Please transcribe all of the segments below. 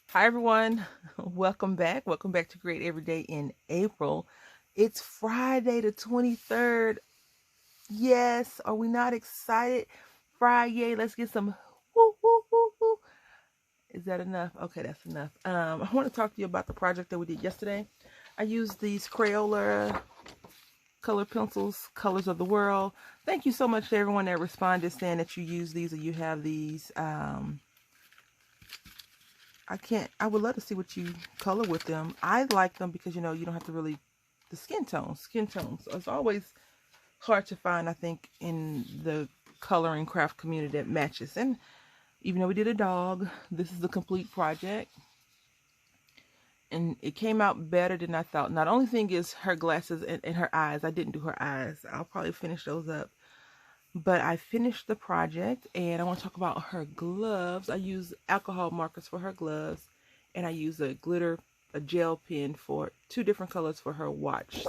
Hi everyone, welcome back. Welcome back to Create Every Day in April. It's Friday the 23rd. Yes, are we not excited? Friday, let's get some woo woo woo woo. Is that enough? Okay, that's enough. I want to talk to you about the project that we did yesterday. I used these Crayola color pencils, Colors of the World. Thank you so much to everyone that responded saying that you use these or you have these. I would love to see what you color with them. I like them because, you don't have to really, the skin tones. It's always hard to find, I think, in the coloring craft community that matches. And even though we did a dog, this is the complete project. And it came out better than I thought. Now, the only thing is her glasses and her eyes. I didn't do her eyes. I'll probably finish those up. But I finished the project, and I want to talk about her gloves. I use alcohol markers for her gloves, and I use a gel pen for two different colors for her watch.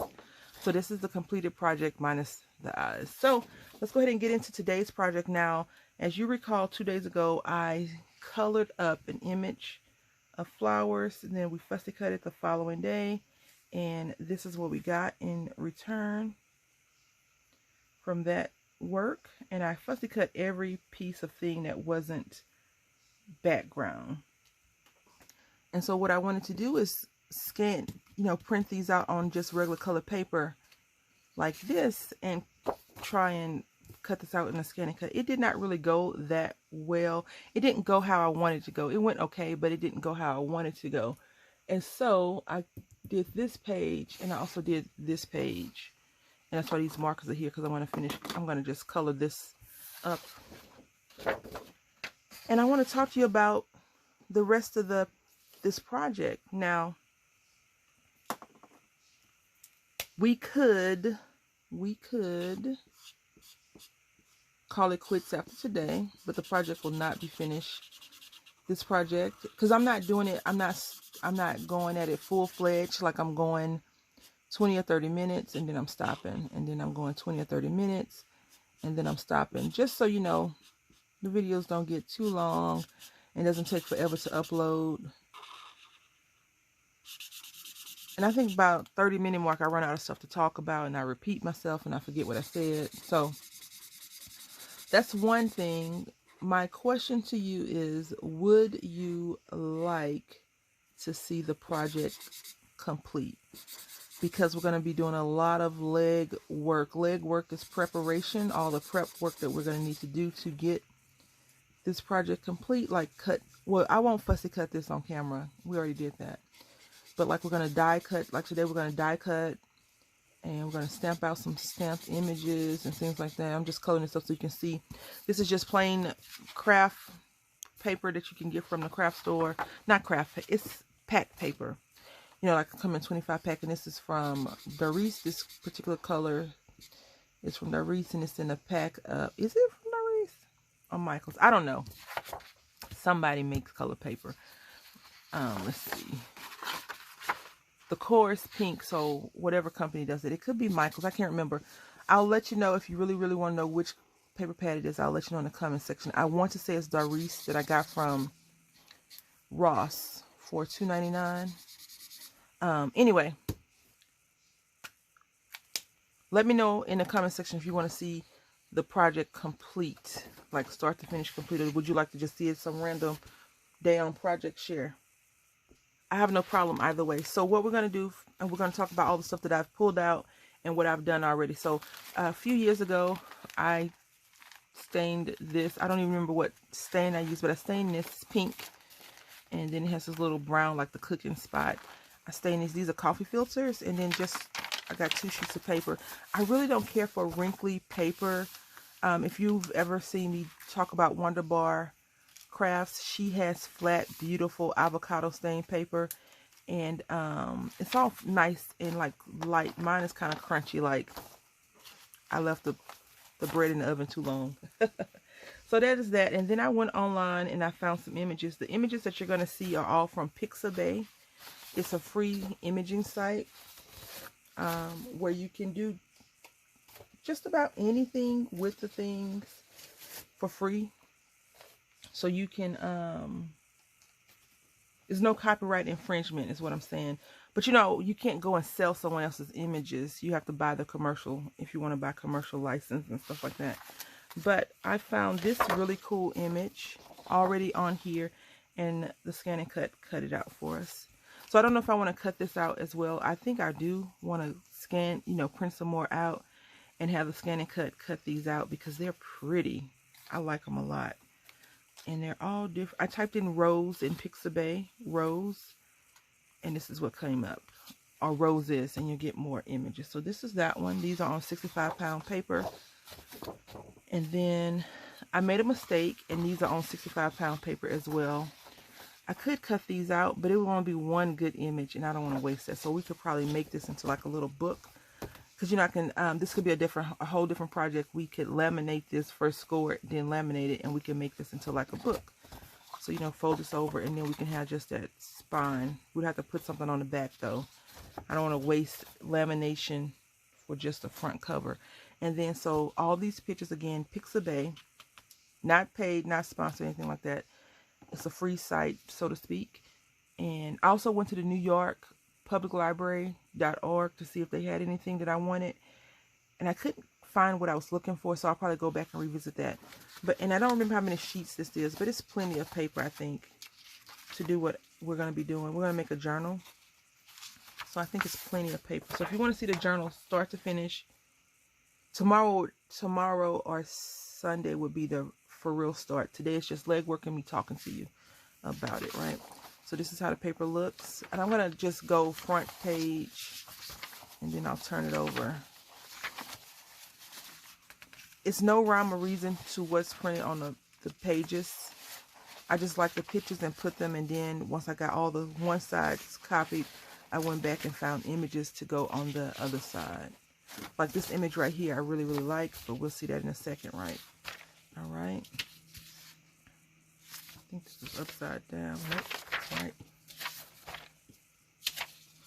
So this is the completed project minus the eyes. So let's go ahead and get into today's project now. As you recall, 2 days ago, I colored up an image of flowers, and then we fussy cut it the following day. And this is what we got in return from that work. And I fussy cut every piece of thing that wasn't background. And so what I wanted to do is scan, print these out on just regular color paper like this and try and cut this out in a scan and cut. It did not really go that well. It didn't go how I wanted to go. It went okay, but it didn't go how I wanted to go. And so I did this page, and I also did this page. And that's why these markers are here, because I want to finish. I'm going to just color this up. And I want to talk to you about the rest of this project. Now, we could call it quits after today, but the project will not be finished. This project, because I'm not doing it, I'm not going at it full-fledged, like I'm going 20 or 30 minutes and then I'm stopping, and then I'm going 20 or 30 minutes and then I'm stopping, just so you know the videos don't get too long and doesn't take forever to upload. And I think about 30-minute mark, I run out of stuff to talk about and I repeat myself and I forget what I said. So that's one thing. My question to you is, would you like to see the project complete? Because we're going to be doing a lot of leg work. Leg work is preparation, all the prep work that we're going to need to do to get this project complete. Like well, I won't fussy cut this on camera. We already did that. But like we're going to die cut, like today we're going to die cut, and we're going to stamp out some stamped images and things like that. I'm just coloring this up so you can see. This is just plain craft paper that you can get from the craft store. Not craft, it's pack paper. Like come in 25 pack, and this is from Doris. This particular color is from Doris, and it's in a pack of, is it from Doris or Michael's? I don't know. Somebody makes color paper. Let's see. The core is pink, so whatever company does it. It could be Michael's. I can't remember. I'll let you know if you really, really want to know which paper pad it is. I'll let you know in the comment section. I want to say it's Doris that I got from Ross for $2.99. Anyway, let me know in the comment section if you want to see the project complete, like start to finish completed. Would you like to just see it some random day on project share? I have no problem either way. So what we're going to do, and we're going to talk about all the stuff that I've pulled out and what I've done already. So a few years ago, I stained this. I don't even remember what stain I used, but I stained this pink. And then it has this little brown, like the cooking spot. I stained these. These are coffee filters. And then I got 2 sheets of paper. I really don't care for wrinkly paper. If you've ever seen me talk about Wonder Bar Crafts, she has flat, beautiful avocado stained paper. And it's all nice and like light. Mine is kind of crunchy, like I left the bread in the oven too long. So that is that. And then I went online and I found some images. The images that you're going to see are all from Pixabay. It's a free imaging site where you can do just about anything with the things for free. So you can, There's no copyright infringement is what I'm saying. But you know, you can't go and sell someone else's images. You have to buy the commercial if you want to buy commercial license and stuff like that. But I found this really cool image already on here, and the Scan and Cut it out for us. So I don't know if I want to cut this out as well. I think I do want to scan, you know, print some more out and have the Scan and Cut these out because they're pretty. I like them a lot. And they're all different. I typed in rose in Pixabay, rose, and this is what came up. Or roses, and you'll get more images. So this is that one. These are on 65-pound paper. And then I made a mistake, and these are on 65-pound paper as well. I could cut these out, but it would only be one good image, and I don't want to waste that. So we could probably make this into like a little book. Because you know, I can, this could be a whole different project. We could laminate this, first score it, then laminate it, and we can make this into like a book. So, you know, fold this over, and then we can have just that spine. We'd have to put something on the back, though. I don't want to waste lamination for just the front cover. And then, so all these pictures, again, Pixabay, not paid, not sponsored, anything like that. It's a free site, so to speak. And I also went to the New York publiclibrary.org to see if they had anything that I wanted, and I couldn't find what I was looking for, so I'll probably go back and revisit that. And I don't remember how many sheets this is, but it's plenty of paper, I think, to do what we're going to be doing. We're going to make a journal, so I think it's plenty of paper. So if you want to see the journal start to finish, tomorrow or Sunday would be the for real start. Today it's just legwork and me talking to you about it, right? So this is how the paper looks. And I'm going to just go front page, and then I'll turn it over. It's no rhyme or reason to what's printed on the pages. I just like the pictures and put them, and then once I got all the one sides copied, I went back and found images to go on the other side. Like this image right here, I really, really like, but we'll see that in a second, right? All right. I think this is upside down. Nope. Right.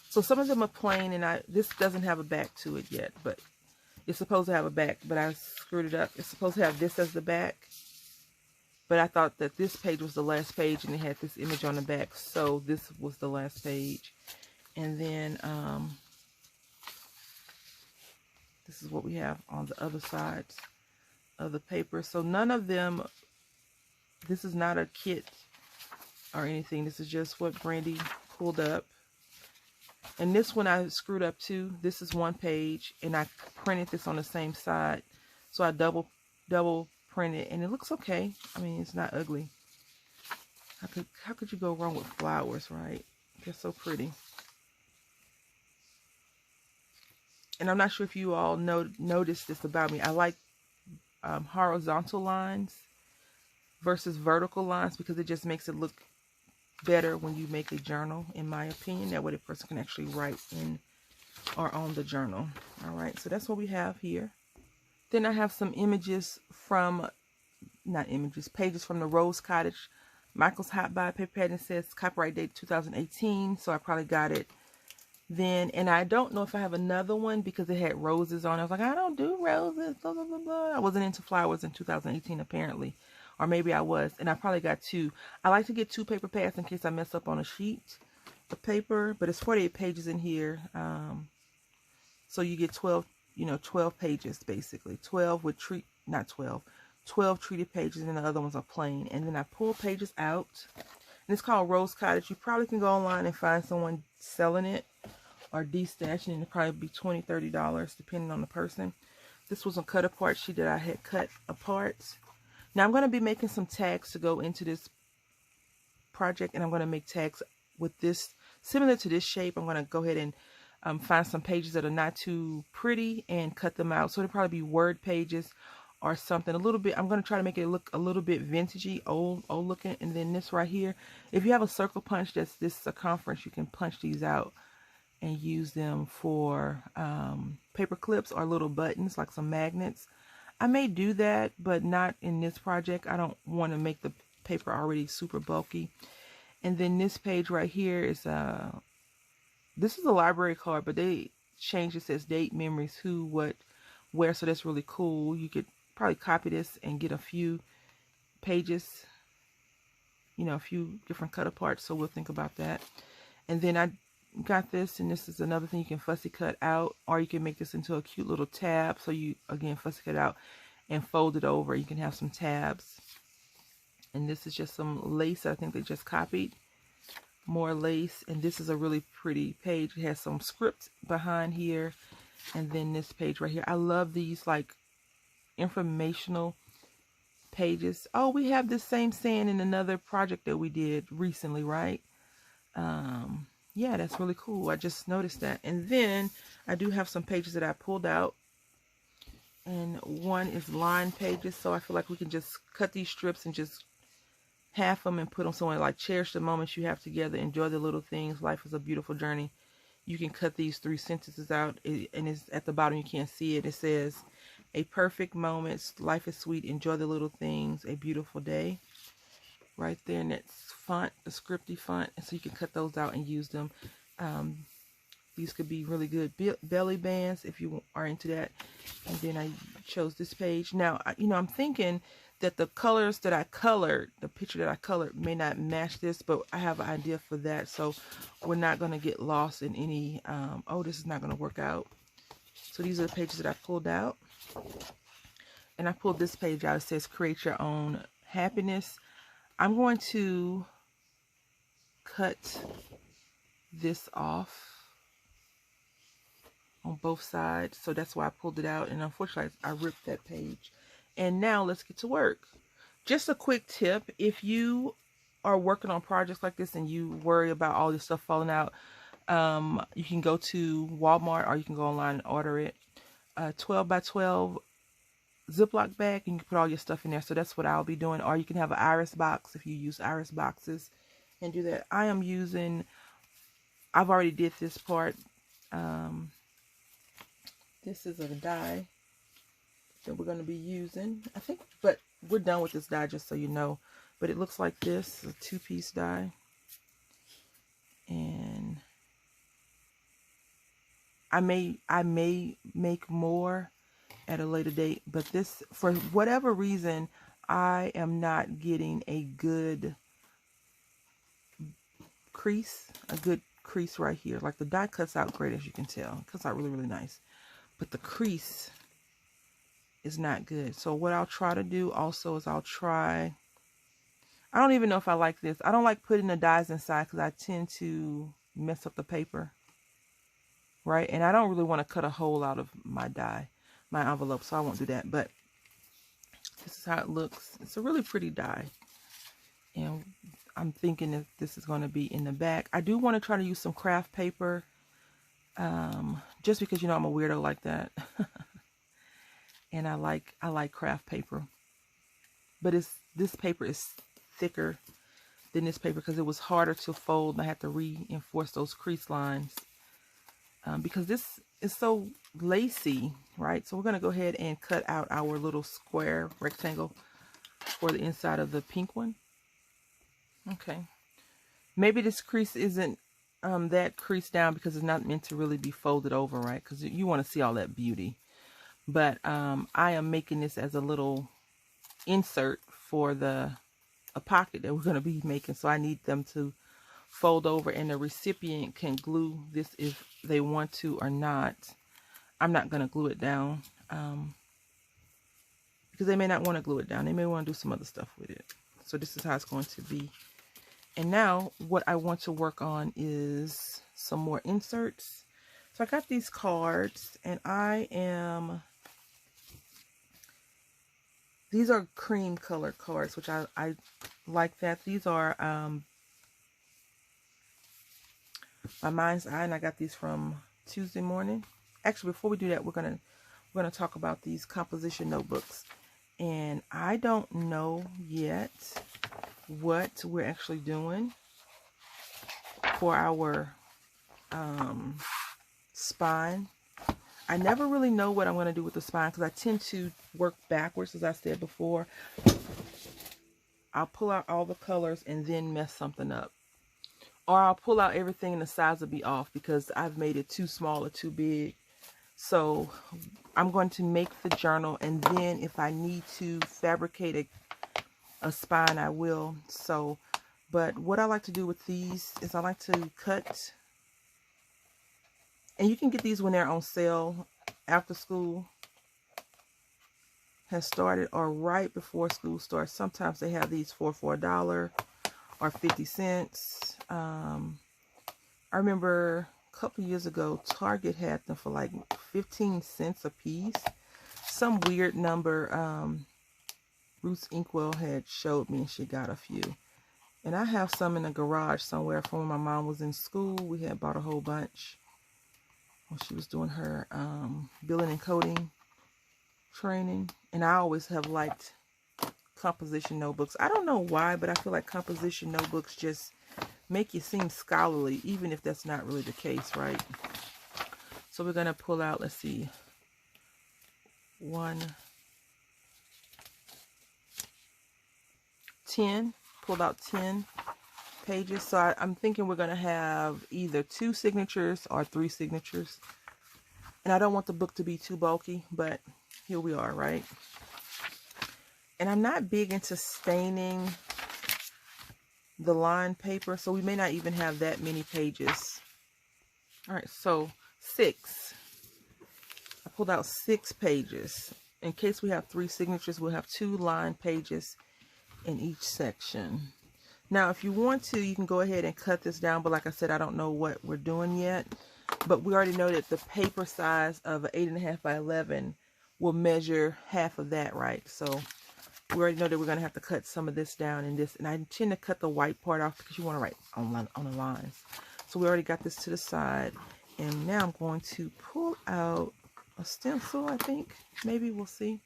So some of them are plain, and this doesn't have a back to it yet, but it's supposed to have a back, but I screwed it up. It's supposed to have this as the back, but I thought that this page was the last page, and it had this image on the back, so this was the last page. And then this is what we have on the other sides of the paper. So none of them, this is not a kit or anything. This is just what Brandy pulled up. And this one I screwed up too. This is one page, and I printed this on the same side. So I double printed, and it looks okay. I mean, it's not ugly. How could you go wrong with flowers, right? They're so pretty. And I'm not sure if you all noticed this about me. I like horizontal lines versus vertical lines because it just makes it look better when you make a journal, in my opinion. That way the person can actually write in or on the journal. All right, so that's what we have here. Then I have some images from, pages from the Rose Cottage Michael's Hot Buy paper pad, and it says copyright date 2018, so I probably got it then. And I don't know if I have another one because it had roses on it. I was like, I don't do roses, blah, blah, blah, blah. I wasn't into flowers in 2018 apparently. Or maybe I was, and I probably got two. I like to get 2 paper pads in case I mess up on a sheet of paper, but it's 48 pages in here. So you get 12 pages basically. 12 with 12 treated pages, and the other ones are plain. And then I pull pages out, and it's called Rose Cottage. You probably can go online and find someone selling it or destashing it. It'll probably be $20, $30 depending on the person. This was a cut apart sheet that I had cut apart. Now I'm going to be making some tags to go into this project, and I'm going to make tags with this, similar to this shape. I'm going to go ahead and find some pages that are not too pretty and cut them out. So it'll probably be word pages or something a little bit. I'm going to try to make it look a little bit vintagey, old looking. And then this right here, if you have a circle punch that's this circumference, you can punch these out and use them for paper clips or little buttons, like some magnets. I may do that, but not in this project. I don't want to make the paper already super bulky. And then this page right here is this is a library card, but they changed it. Says date, memories, who, what, where. So that's really cool. You could probably copy this and get a few pages, you know, a few different cut aparts, so we'll think about that. And then I got this, and this is another thing you can fussy cut out, or you can make this into a cute little tab. So you, again, fussy cut out and fold it over. You can have some tabs. And this is just some lace I think they just copied. More lace, and this is a really pretty page. It has some script behind here, and then this page right here. I love these like informational pages. Oh, we have this same saying in another project that we did recently, right? Yeah, that's really cool. I just noticed that. And then I do have some pages that I pulled out, and one is line pages, so I feel like we can just cut these strips and just half them and put them somewhere, like cherish the moments you have together, enjoy the little things, life is a beautiful journey. You can cut these 3 sentences out, and it's at the bottom, you can't see it. It says, a perfect moment, life is sweet, enjoy the little things, a beautiful day. Right there in that font, the scripty font, and so you can cut those out and use them. These could be really good belly bands if you are into that. And then I chose this page. Now, you know, I'm thinking that the colors that I colored, the picture that I colored may not match this, but I have an idea for that. So we're not going to get lost in any, oh, this is not going to work out. So these are the pages that I pulled out. And I pulled this page out. It says, create your own happiness. I'm going to cut this off on both sides. So that's why I pulled it out. And unfortunately, I ripped that page. And now let's get to work. Just a quick tip. If you are working on projects like this and you worry about all this stuff falling out, you can go to Walmart or you can go online and order it. 12 by 12 Ziploc bag, and you can put all your stuff in there. So that's what I'll be doing. Or you can have an iris box if you use iris boxes and do that. I am using, I've already did this part. This is a die that we're going to be using, I think, but we're done with this die, just so you know. But it looks like this, a 2-piece die. And I may make more at a later date, but this, for whatever reason, I am not getting a good crease, right here. Like, the die cuts out great, as you can tell. It cuts out really, really nice. But the crease is not good. So what I'll try to do also is I don't even know if I like this. I don't like putting the dies inside because I tend to mess up the paper. Right? And I don't really want to cut a hole out of my die, my envelope, so I won't do that. But this is how it looks. It's a really pretty die. And I'm thinking that this is going to be in the back. I do want to try to use some craft paper. Just because, you know, I'm a weirdo like that. And I like craft paper. But this paper is thicker than this paper because it was harder to fold, and I had to reinforce those crease lines. Because this is so lacy, right? So we're going to go ahead and cut out our little square rectangle for the inside of the pink one. Okay. Maybe this crease isn't that crease down because it's not meant to really be folded over, right? Because you want to see all that beauty. But I am making this as a little insert for a pocket that we're going to be making. So I need them to fold over, and the recipient can glue this if they want to or not. I'm not going to glue it down because they may not want to glue it down. They may want to do some other stuff with it. So this is how it's going to be. And now what I want to work on is some more inserts. So I got these cards, and these are cream color cards, which I like that. These are My Mind's Eye, and I got these from Tuesday morning. Actually, before we do that, we're gonna talk about these composition notebooks. And I don't know yet what we're actually doing for our spine. I never really know what I'm going to do with the spine because I tend to work backwards, as I said before. I'll pull out all the colors and then mess something up. Or I'll pull out everything and the size will be off because I've made it too small or too big. So I'm going to make the journal, and then if I need to fabricate a spine, I will. So But what I like to do with these is I like to cut, and you can get these when they're on sale after school has started or right before school starts. Sometimes they have these for $1 or 50 cents. I remember a couple years ago, Target had them for like 15 cents a piece. Some weird number. Ruth's Inkwell had showed me, and she got a few. And I have some in the garage somewhere from when my mom was in school. We had bought a whole bunch when she was doing her billing and coding training. And I always have liked composition notebooks. I don't know why, but I feel like composition notebooks just make you seem scholarly, even if that's not really the case, right? So we're going to pull out, let's see, 10, pulled out 10 pages. So I'm thinking we're going to have either 2 signatures or 3 signatures. And I don't want the book to be too bulky, but here we are, right? And I'm not big into staining the lined paper, so we may not even have that many pages. All right, so 6. I pulled out 6 pages. In case we have 3 signatures, we'll have 2 lined pages in each section. Now, if you want to, you can go ahead and cut this down, but like I said, I don't know what we're doing yet. But we already know that the paper size of an 8.5 by 11 will measure half of that, right? So we already know that we're going to have to cut some of this down in this. And I tend to cut the white part off because you want to write on the lines. So we already got this to the side. And now I'm going to pull out a stencil, I think. Maybe we'll see.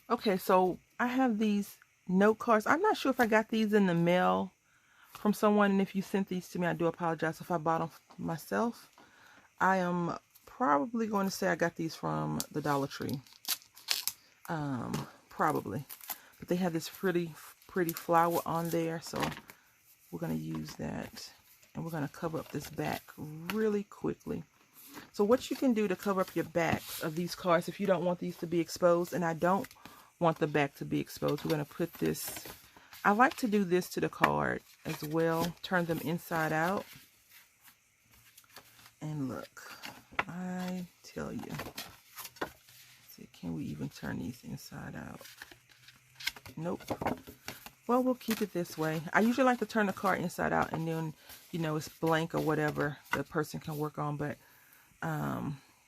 Okay, so I have these note cards. I'm not sure if I got these in the mail from someone. And if you sent these to me, I do apologize if I bought them myself. I am probably going to say I got these from the Dollar Tree. Probably. But they have this pretty flower on there. So we're going to use that. And we're going to cover up this back really quickly. So what you can do to cover up your backs of these cards, if you don't want these to be exposed, and I don't want the back to be exposed, we're going to put this, I like to do this to the card as well. Turn them inside out. And look, I tell you, see, can we even turn these inside out? Nope. Well, we'll keep it this way. I usually like to turn the card inside out, and then, you know, it's blank or whatever the person can work on, but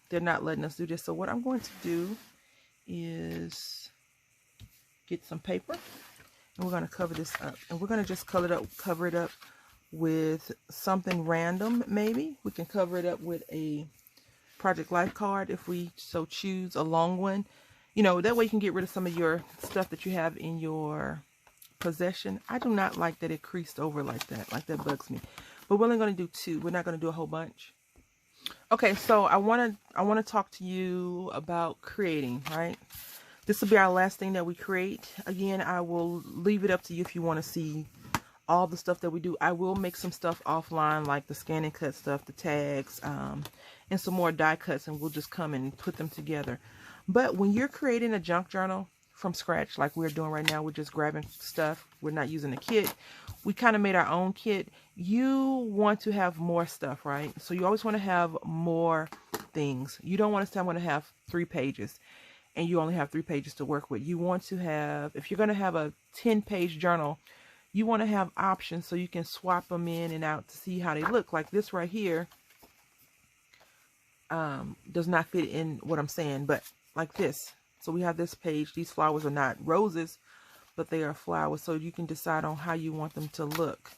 they're not letting us do this. So what I'm going to do is get some paper, and we're going to cover this up, and we're going to just cover it up with something random. Maybe we can cover it up with a Project Life card if we so choose, a long one. You know, that way you can get rid of some of your stuff that you have in your possession. I do not like that it creased over like that. Like, that bugs me. But we're only going to do 2. We're not going to do a whole bunch. Okay, so I want to talk to you about creating, right? This will be our last thing that we create. Again, I will leave it up to you if you want to see all the stuff that we do. I will make some stuff offline, like the scan and cut stuff, the tags, and some more die cuts, and we'll just come and put them together. But when you're creating a junk journal from scratch, like we're doing right now, we're just grabbing stuff. We're not using a kit. We kind of made our own kit. You want to have more stuff, right? So you always want to have more things. You don't want to say, I'm going to have 3 pages, and you only have 3 pages to work with. You want to have, if you're going to have a 10-page journal, you want to have options so you can swap them in and out to see how they look. Like this right here does not fit in what I'm saying, but like this. So we have this page. These flowers are not roses, but they are flowers. So you can decide on how you want them to look.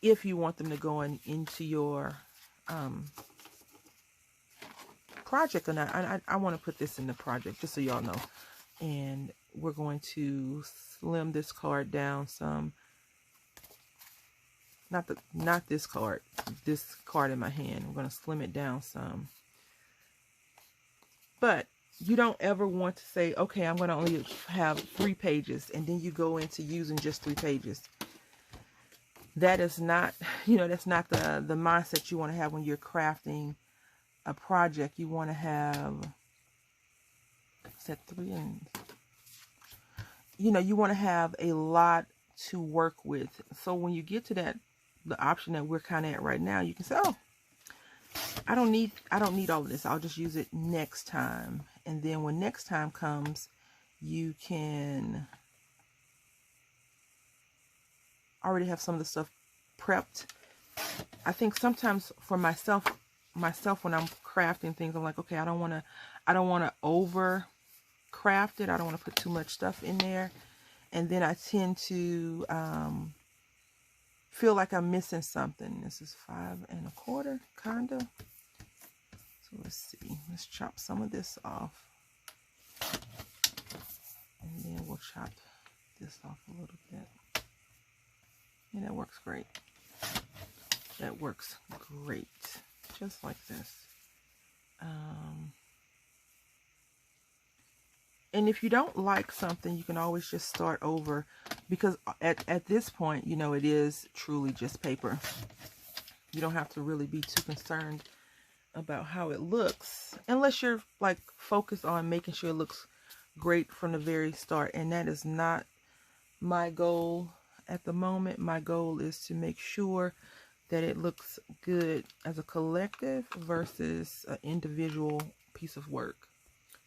If you want them to go into your project or not. I want to put this in the project just so y'all know. And we're going to slim this card down some. Not this card. This card in my hand. We're going to slim it down some. But you don't ever want to say, okay, I'm going to only have 3 pages, and then you go into using just 3 pages. That is not, you know, that's not the mindset you want to have when you're crafting a project. You want to have, set 3 and, you know, you want to have a lot to work with. So when you get to that, the option that we're kind of at right now, you can say, oh, I don't need all of this. I'll just use it next time. And then when next time comes, you can already have some of the stuff prepped. I think sometimes for myself when I'm crafting things, I'm like, okay, I don't want to over craft it. I don't want to put too much stuff in there. And then I tend to feel like I'm missing something. This is 5 1/4, kinda. So let's see. Let's chop some of this off. And then we'll chop this off a little bit. Yeah, that works great. That works great. Just like this. And if you don't like something, you can always just start over, because at this point, you know, it is truly just paper. You don't have to really be too concerned about how it looks, unless you're like focused on making sure it looks great from the very start. And that is not my goal at the moment. My goal is to make sure that it looks good as a collective versus an individual piece of work.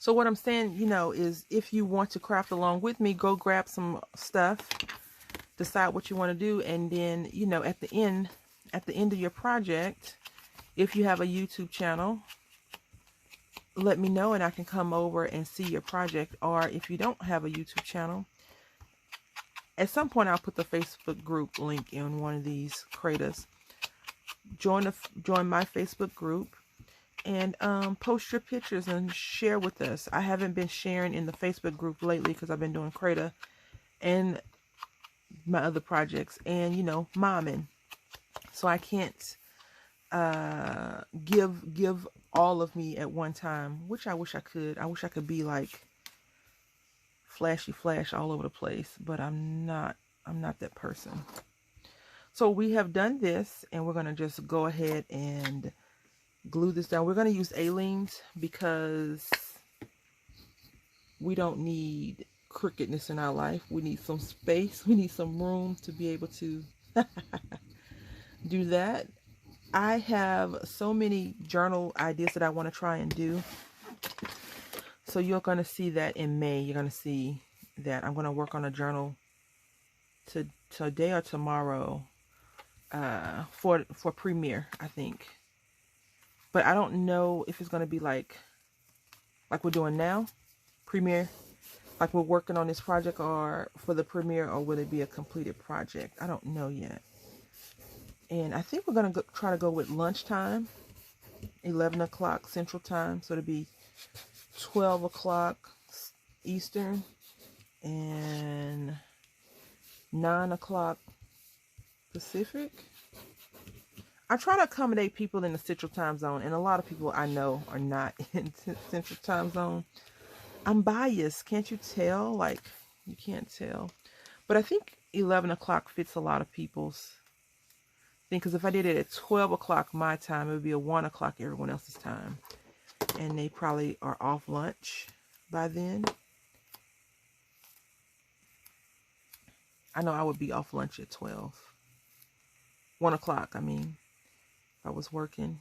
So what I'm saying, you know, is if you want to craft along with me, go grab some stuff, decide what you want to do, and then, you know, at the end of your project, if you have a YouTube channel, let me know and I can come over and see your project. Or if you don't have a YouTube channel, at some point I'll put the Facebook group link in one of these CREDAs. Join my Facebook group and post your pictures and share with us. I haven't been sharing in the Facebook group lately because I've been doing CREDA and my other projects and, you know, momming. So I can't give all of me at one time, which I wish I could. I wish I could be like flashy flash all over the place, but I'm not that person. So we have done this, and we're going to just go ahead and glue this down. We're going to use A-Leans because we don't need crookedness in our life. We need some space. We need some room to be able to do that. I have so many journal ideas that I want to try and do. So you're going to see that in May. You're going to see that I'm going to work on a journal today or tomorrow for premiere, I think. But I don't know if it's going to be like we're doing now, premiere, like we're working on this project, or for the premiere, or will it be a completed project? I don't know yet. And I think we're going to try to go with lunchtime, 11 o'clock Central Time. So it'll be 12 o'clock Eastern and 9 o'clock Pacific. I try to accommodate people in the Central Time Zone, and a lot of people I know are not in Central Time Zone. I'm biased. Can't you tell? Like, you can't tell. But I think 11 o'clock fits a lot of people's thing, because if I did it at 12 o'clock my time, it would be a 1 o'clock everyone else's time. And they probably are off lunch by then. I know I would be off lunch at 12. 1 o'clock, I mean. If I was working.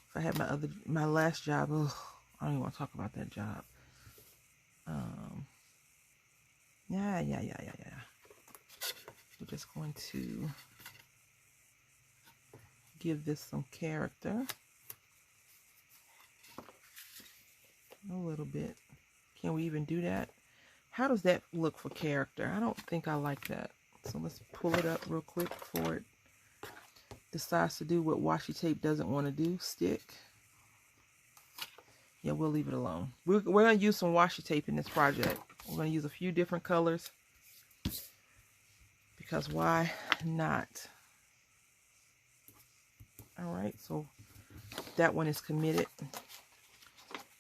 If I had my last job. Ugh, I don't even want to talk about that job. Yeah. We're just going to give this some character. A little bit. Can we even do that? How does that look for character? I don't think I like that. So let's pull it up real quick before it decides to do what washi tape doesn't want to do, stick. Yeah, we'll leave it alone. We're going to use some washi tape in this project. We're going to use a few different colors, because why not? All right, so that one is committed.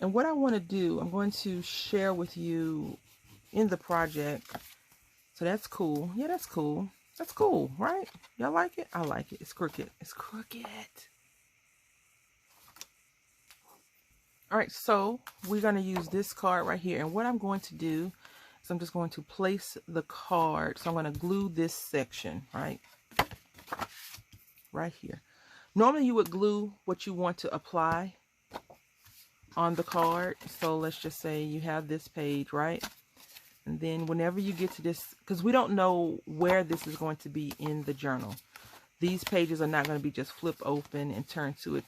And what I want to do, I'm going to share with you in the project. So that's cool. Yeah, that's cool. That's cool, right? Y'all like it? I like it. It's crooked. It's crooked. All right, so we're going to use this card right here. And what I'm going to do So I'm just going to place the card. So I'm going to glue this section, right here. Normally you would glue what you want to apply on the card. So let's just say you have this page, right? And then whenever you get to this, because we don't know where this is going to be in the journal. These pages are not going to be just flip open and turn to it.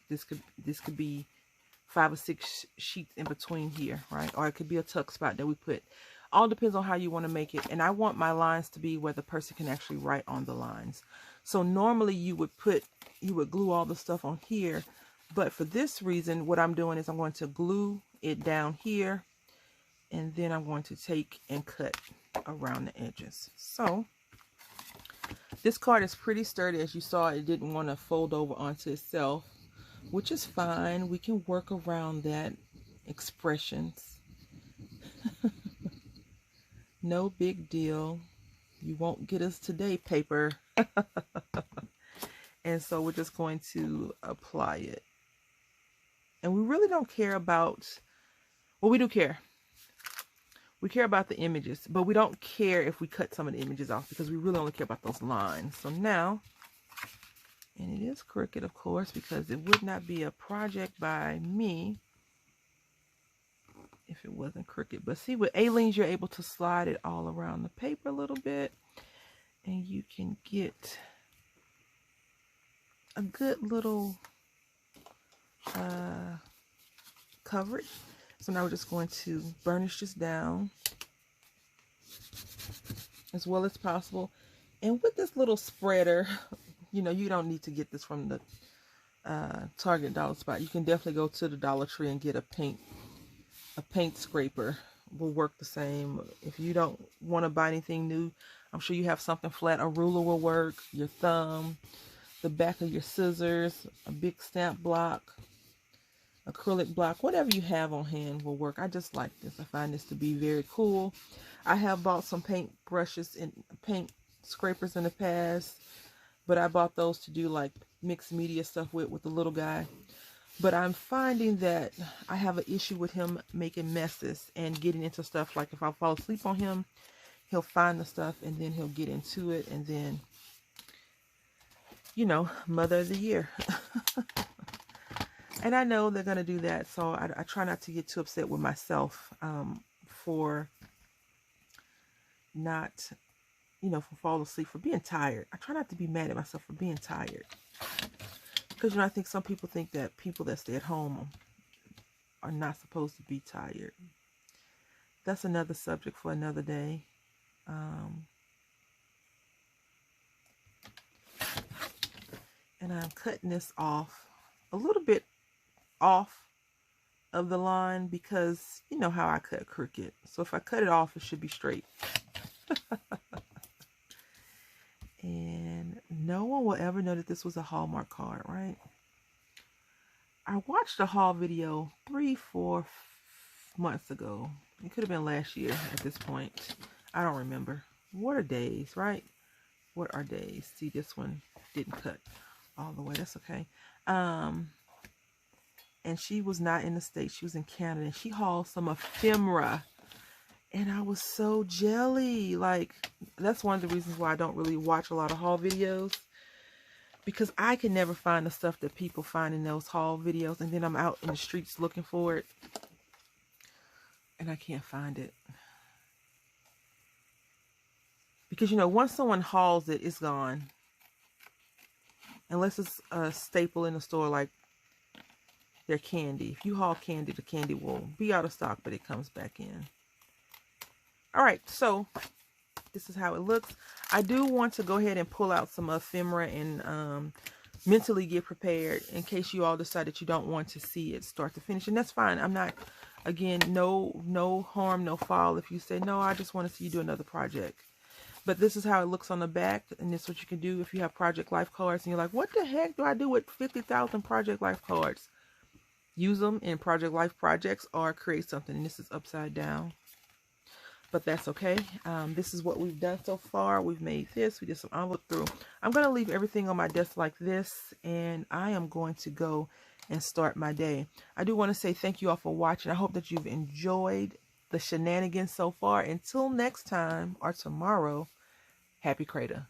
This could be 5 or 6 sheets in between here, right? Or it could be a tuck spot that we put. All depends on how you want to make it. And I want my lines to be where the person can actually write on the lines. So normally you would glue all the stuff on here. But for this reason, what I'm doing is I'm going to glue it down here. And then I'm going to take and cut around the edges. So this card is pretty sturdy. As you saw, it didn't want to fold over onto itself, which is fine. We can work around that. Expressions. No big deal. You won't get us today, paper. And so we're just going to apply it. And we really don't care about, well, we do care. We care about the images, but we don't care if we cut some of the images off because we really only care about those lines. So now, and it is crooked, of course, because it would not be a project by me if it wasn't crooked. But see, with A-Leans, you're able to slide it all around the paper a little bit, and you can get a good little coverage. So now we're just going to burnish this down as well as possible. And with this little spreader, you know, you don't need to get this from the Target dollar spot. You can definitely go to the Dollar Tree and get a paint scraper. Will work the same. If you don't want to buy anything new, I'm sure you have something flat. A ruler will work, your thumb, the back of your scissors, a big stamp block, acrylic block, whatever you have on hand will work. I just like this. I find this to be very cool. I have bought some paint brushes and paint scrapers in the past, but I bought those to do like mixed media stuff with the little guy. But I'm finding that I have an issue with him making messes and getting into stuff. Like if I fall asleep on him, he'll find the stuff and then he'll get into it. And then, you know, Mother of the Year. And I know they're going to do that. So I try not to get too upset with myself for not, you know, for falling asleep, for being tired. I try not to be mad at myself for being tired. Because, you know, I think some people think that people that stay at home are not supposed to be tired. That's another subject for another day. And I'm cutting this off a little bit off of the line because you know how I cut crooked. So if I cut it off, it should be straight. And no one will ever know that this was a Hallmark card, right? I watched a haul video 3-4 months ago. It could have been last year at this point. I don't remember. What are days, right? What are days? See, this one didn't cut all the way. That's okay. And she was not in the States. She was in Canada. And she hauled some ephemera. And I was so jelly. Like, that's one of the reasons why I don't really watch a lot of haul videos. Because I can never find the stuff that people find in those haul videos. And then I'm out in the streets looking for it. And I can't find it. Because, you know, once someone hauls it, it's gone. Unless it's a staple in the store like their candy. If you haul candy, the candy will be out of stock, but it comes back in. All right, so this is how it looks. I do want to go ahead and pull out some ephemera and mentally get prepared in case you all decide that you don't want to see it start to finish. And that's fine. I'm not, again, no harm, no foul if you say, no, I just want to see you do another project. But this is how it looks on the back, and this is what you can do if you have Project Life cards and you're like, what the heck do I do with 50,000 Project Life cards? Use them in Project Life projects or create something. And this is upside down, but that's okay. This is what we've done so far. We've made this. We did some envelope through. I'm going to leave everything on my desk like this, and I am going to go and start my day. I do want to say thank you all for watching. I hope that you've enjoyed the shenanigans so far. Until next time or tomorrow, happy CREDA.